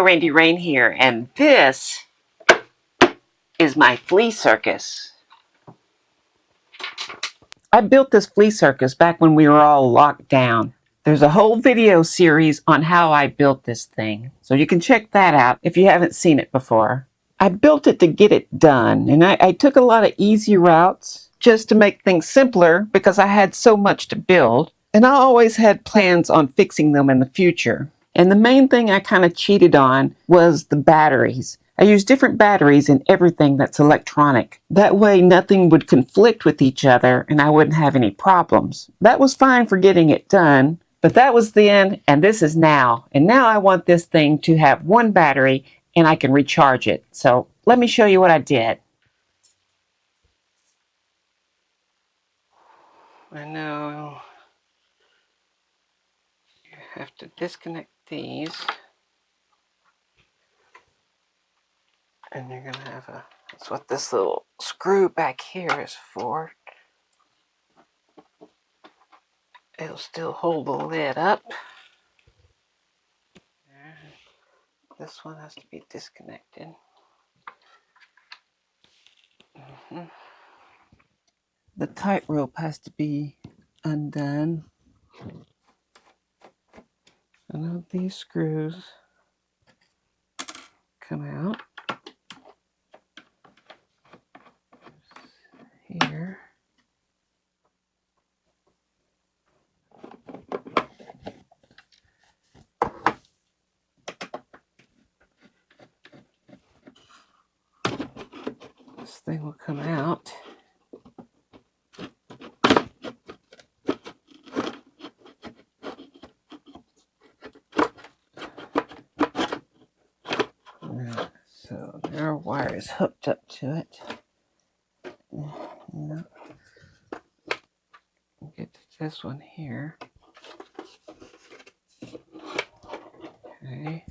Randy Rain here, and this is my Flea Circus. I built this Flea Circus back when we were all locked down. There's a whole video series on how I built this thing, so you can check that out if you haven't seen it before. I built it to get it done, and I took a lot of easy routes just to make things simpler because I had so much to build, and I always had plans on fixing them in the future. And the main thing I kind of cheated on was the batteries. I used different batteries in everything that's electronic. That way nothing would conflict with each other and I wouldn't have any problems. That was fine for getting it done, but that was then and this is now. And now I want this thing to have one battery and I can recharge it. So let me show you what I did. I know you have to disconnect these. And you're gonna have that's what this little screw back here is for. It'll still hold the lid up. This one has to be disconnected. The tight rope has to be undone. And these screws come out here. This thing will come out. So there our wire is hooked up to it. Get to this one here. Okay.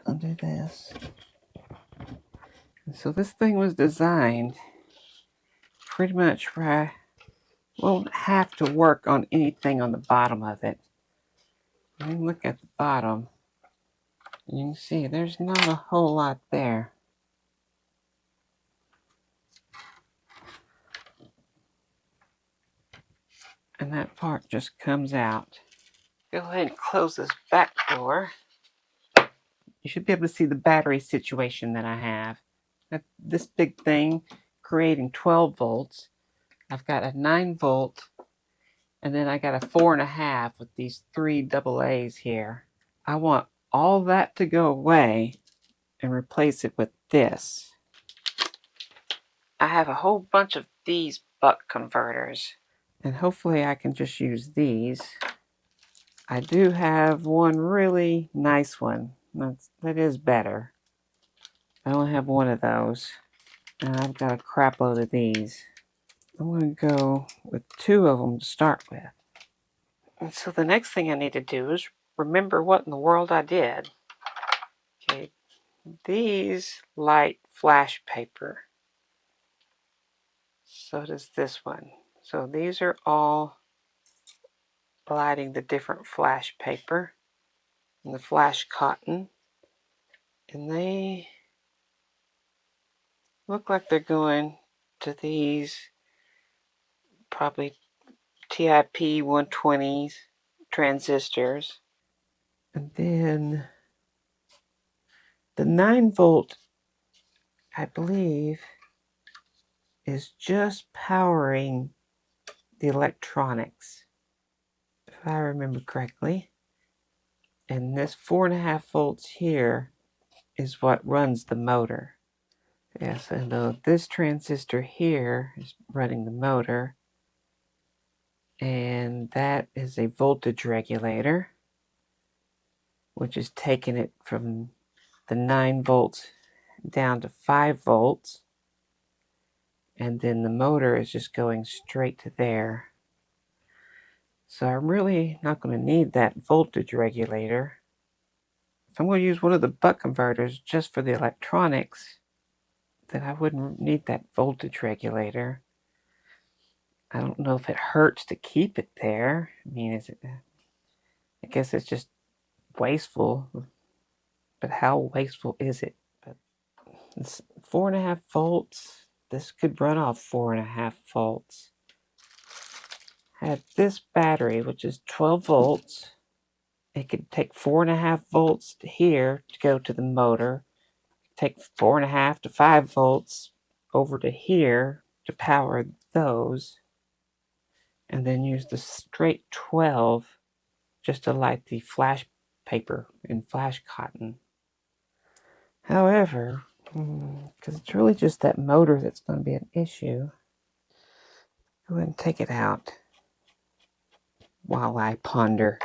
Undo this. And so this thing was designed pretty much where I won't have to work on anything on the bottom of it. When you look at the bottom, you can see there's not a whole lot there. And that part just comes out. Go ahead and close this back door. You should be able to see the battery situation that I have. This big thing creating 12 volts. I've got a 9 volt, and then I got a 4.5 with these 3 AA's here. I want all that to go away and replace it with this. I have a whole bunch of these buck converters, and hopefully I can just use these. I do have one really nice one. That is better. I only have one of those, and I've got a crap load of these. I'm going to go with 2 of them to start with. And so the next thing I need to do is remember what in the world I did. Okay, these light flash paper. So does this one. So these are all lighting the different flash paper and the flash cotton. And they look like they're going to these probably TIP 120s transistors. And then the 9 volt, I believe, is just powering the electronics, if I remember correctly. And this 4.5 volts here is what runs the motor. Yes, and this transistor here is running the motor. And that is a voltage regulator, which is taking it from the 9 volts down to 5 volts. And then the motor is just going straight to there. So I'm really not going to need that voltage regulator. If I'm going to use one of the buck converters just for the electronics, then I wouldn't need that voltage regulator. I don't know if it hurts to keep it there. I mean, I guess it's just wasteful. But how wasteful is it? But it's 4.5 volts. This could run off 4.5 volts. Had this battery, which is 12 volts. It could take 4.5 volts to here to go to the motor. Take 4.5 to 5 volts over to here to power those. And then use the straight 12 just to light the flash paper and flash cotton. However, because it's really just that motor that's going to be an issue, go ahead and take it out while I ponder.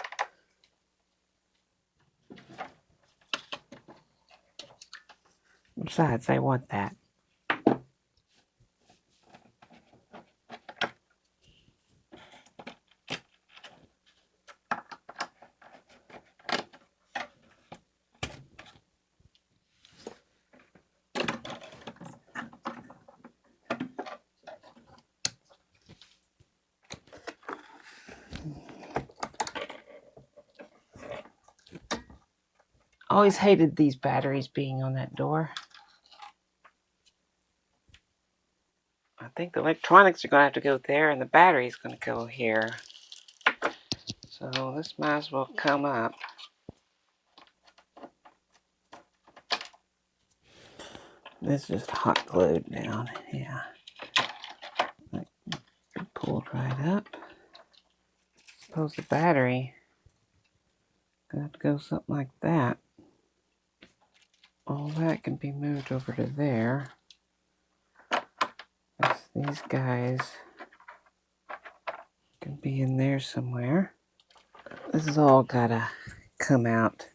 Besides, I want that. Always hated these batteries being on that door. I think the electronics are going to have to go there and the battery's going to go here. So this might as well come up. This is just hot glued down. Yeah. Pulled right up. Suppose the battery gonna have to go something like that. All that can be moved over to there. These guys can be in there somewhere. This is all gotta come out.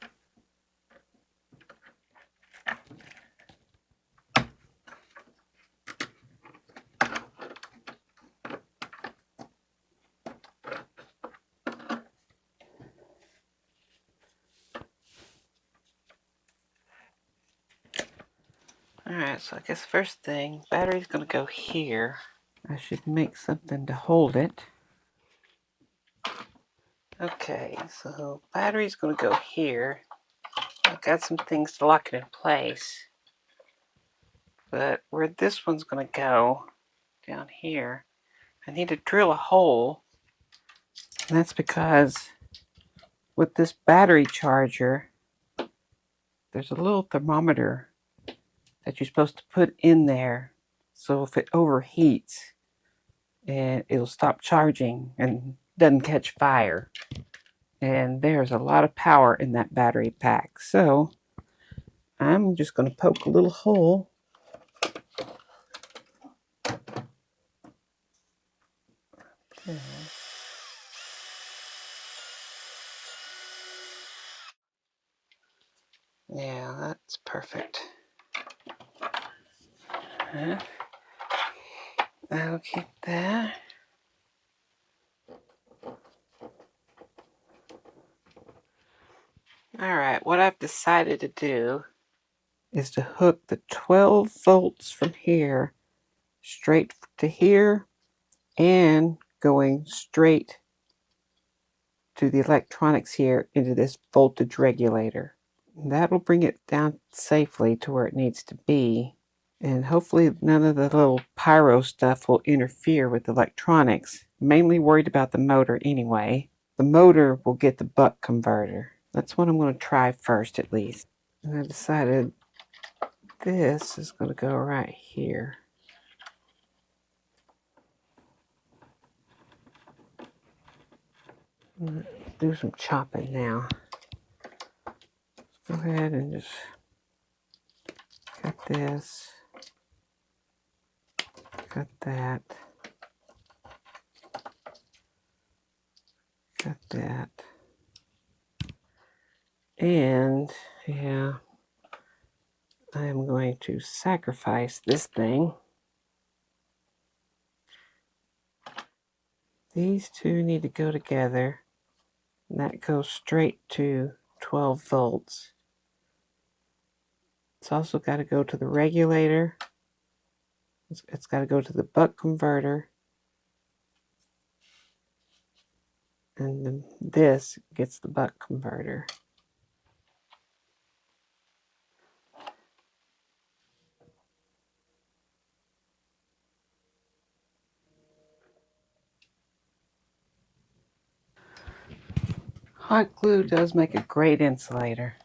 Alright, so I guess first thing, battery's gonna go here. I should make something to hold it. Okay, so battery's gonna go here. I've got some things to lock it in place. But where this one's gonna go, down here, I need to drill a hole. And that's because with this battery charger, there's a little thermometer that you're supposed to put in there. So if it overheats, and it'll stop charging and doesn't catch fire. And there's a lot of power in that battery pack. So I'm just going to poke a little hole. Okay. Yeah, that's perfect. I'll keep that. Alright, what I've decided to do is to hook the 12 volts from here straight to here and going straight to the electronics here into this voltage regulator. That'll bring it down safely to where it needs to be. And hopefully none of the little pyro stuff will interfere with the electronics. Mainly worried about the motor anyway. The motor will get the buck converter. That's what I'm going to try first at least. And I decided this is going to go right here. Let's do some chopping now. Let's go ahead and just cut this. Cut that. Cut that. And, yeah, I am going to sacrifice this thing. These two need to go together. And that goes straight to 12 volts. It's also got to go to the regulator. It's got to go to the buck converter. and then this gets the buck converter. Hot glue does make a great insulator.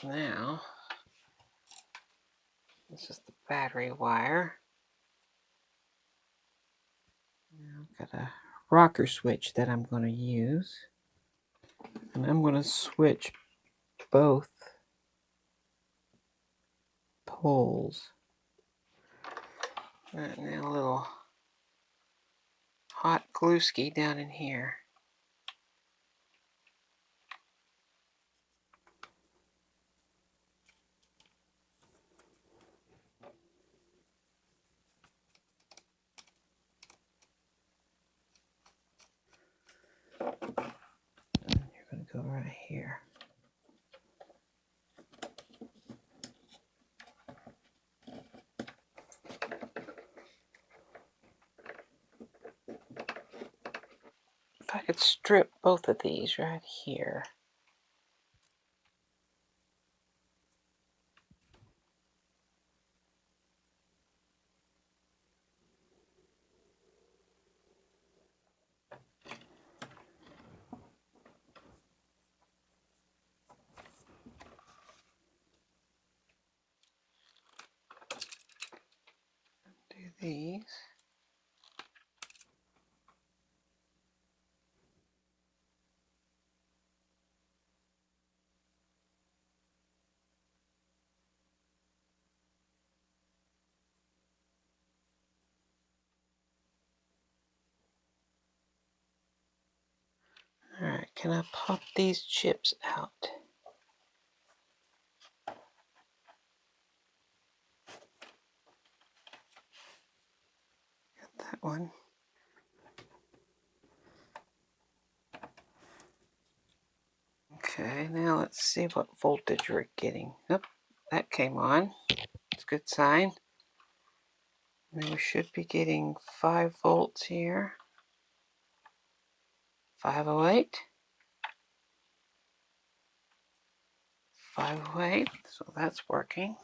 Now, this is the battery wire. Now I've got a rocker switch that I'm going to use. And I'm going to switch both poles. And now a little hot glue ski down in here. And you're going to go right here. If I could strip both of these right here. Do these. Alright, can I pop these chips out? Got that one. Okay, now let's see what voltage we're getting. Yep, that came on. It's a good sign. And we should be getting 5 volts here. 508. 508, so that's working.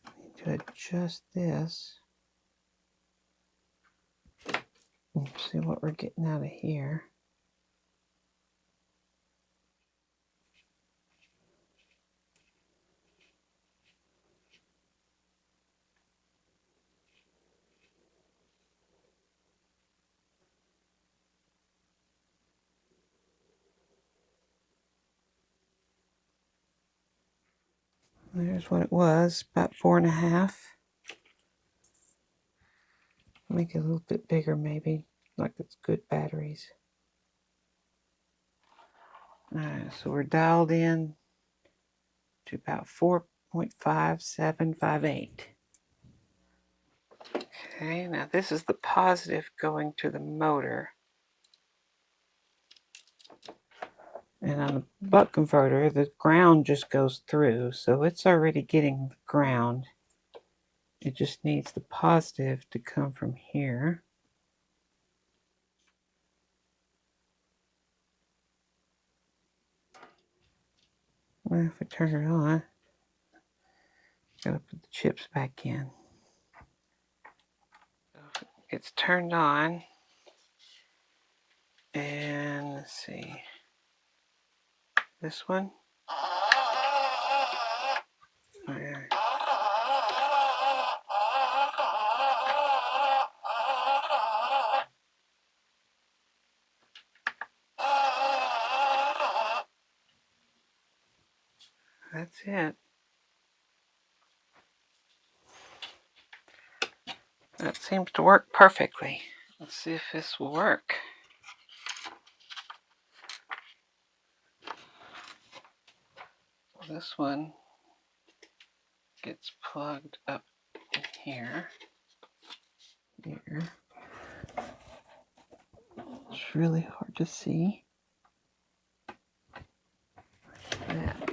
I need to adjust this. And see what we're getting out of here. There's what it was, about 4.5. Make it a little bit bigger maybe, like it's good batteries. Alright, so we're dialed in to about 4.5758. Okay, now this is the positive going to the motor. And on the buck converter, the ground just goes through, so it's already getting the ground. It just needs the positive to come from here. Well, if I turn it on, gotta put the chips back in. It's turned on, and let's see, this one. There. That's it. That seems to work perfectly. Let's see if this will work. This one gets plugged up in here. Here. It's really hard to see. That.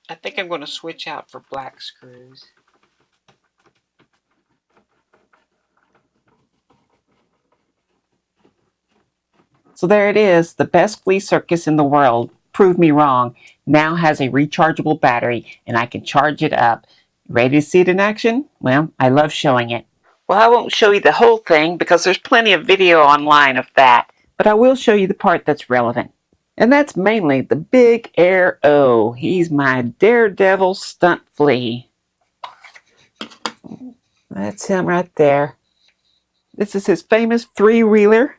I think I'm going to switch out for black screws. So there it is, the best flea circus in the world. Proved me wrong. Now has a rechargeable battery and I can charge it up. Ready to see it in action? Well, I love showing it. Well, I won't show you the whole thing because there's plenty of video online of that, but I will show you the part that's relevant. And that's mainly the big Air O. He's my daredevil stunt flea. That's him right there. This is his famous three-wheeler.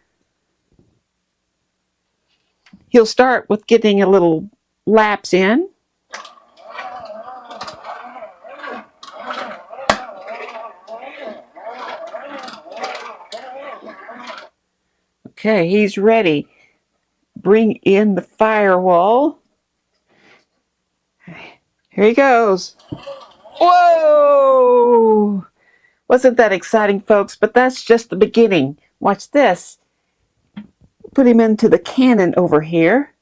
He'll start with getting a little laps in. Okay, he's ready. Bring in the firewall. Here he goes. Whoa! Wasn't that exciting, folks? But that's just the beginning. Watch this. Put him into the cannon over here.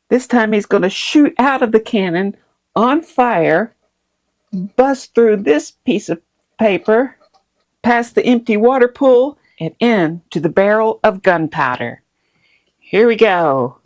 This time he's going to shoot out of the cannon on fire, bust through this piece of paper, past the empty water pool, and into the barrel of gunpowder. Here we go.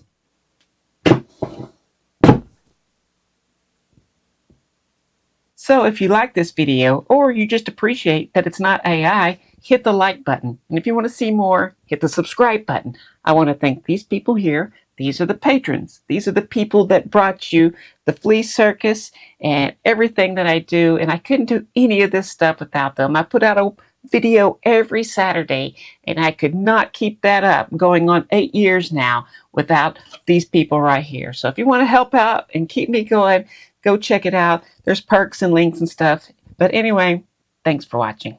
So if you like this video, or you just appreciate that it's not AI, hit the like button. And if you want to see more, hit the subscribe button. I want to thank these people here. These are the patrons. These are the people that brought you the Flea Circus and everything that I do. And I couldn't do any of this stuff without them. I put out a video every Saturday, and I could not keep that up going on 8 years now without these people right here. So if you want to help out and keep me going, go check it out. There's perks and links and stuff. But anyway, thanks for watching.